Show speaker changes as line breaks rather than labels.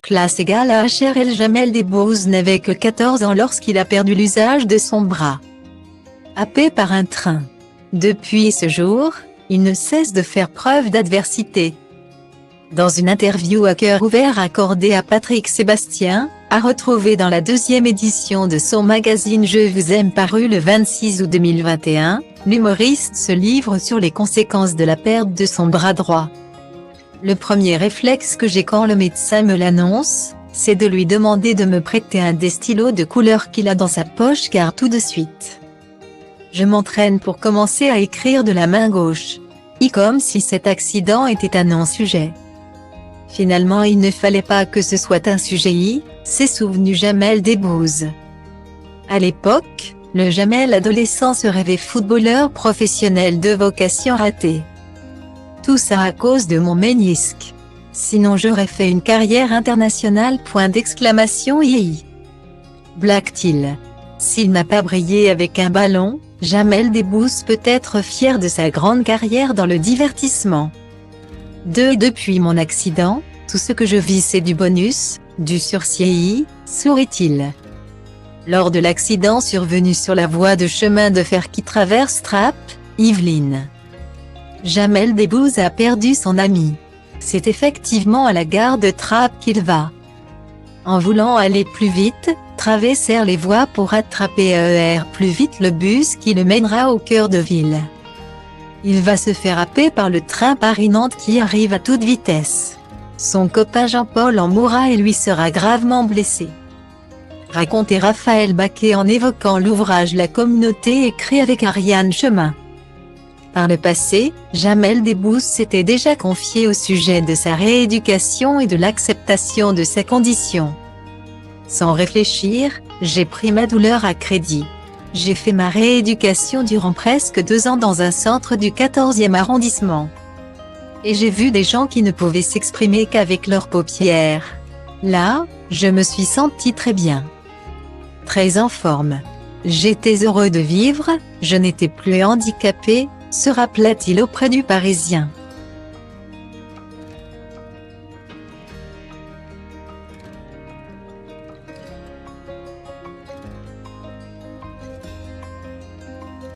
Classe égale à HRL. Jamel Debbouze n'avait que 14 ans lorsqu'il a perdu l'usage de son bras, happé par un train. Depuis ce jour, il ne cesse de faire preuve d'adversité. Dans une interview à cœur ouvert accordée à Patrick Sébastien, à retrouver dans la 2e édition de son magazine Je vous aime paru le 26 août 2021, l'humoriste se livre sur les conséquences de la perte de son bras droit. Le premier réflexe que j'ai quand le médecin me l'annonce, c'est de lui demander de me prêter un des stylos de couleur qu'il a dans sa poche car tout de suite, je m'entraîne pour commencer à écrire de la main gauche. Comme si cet accident était un non-sujet. Finalement il ne fallait pas que ce soit un sujet, s'est souvenu Jamel Debbouze. À l'époque, le Jamel adolescent se rêvait footballeur professionnel de vocation ratée. Tout ça à cause de mon ménisque. Sinon j'aurais fait une carrière internationale. Blague-t-il. S'il n'a pas brillé avec un ballon, Jamel Debbouze peut être fier de sa grande carrière dans le divertissement. Depuis mon accident, tout ce que je vis c'est du bonus, du sursis, sourit-il. Lors de l'accident survenu sur la voie de chemin de fer qui traverse Trappes, Yvelines, Jamel Debbouze a perdu son ami. C'est effectivement à la gare de Trappes qu'il va. En voulant aller plus vite, traverser les voies pour attraper plus vite le bus qui le mènera au cœur de ville. Il va se faire happer par le train Paris-Nantes qui arrive à toute vitesse. Son copain Jean-Paul en mourra et lui sera gravement blessé. Racontait Raphaël Baquet en évoquant l'ouvrage La communauté écrit avec Ariane Chemin. Par le passé, Jamel Debbouze s'était déjà confié au sujet de sa rééducation et de l'acceptation de sa condition. Sans réfléchir, j'ai pris ma douleur à crédit. J'ai fait ma rééducation durant presque 2 ans dans un centre du 14e arrondissement. Et j'ai vu des gens qui ne pouvaient s'exprimer qu'avec leurs paupières. Là, je me suis senti très bien. Très en forme. J'étais heureux de vivre, je n'étais plus handicapé, se rappela-t-il auprès du Parisien.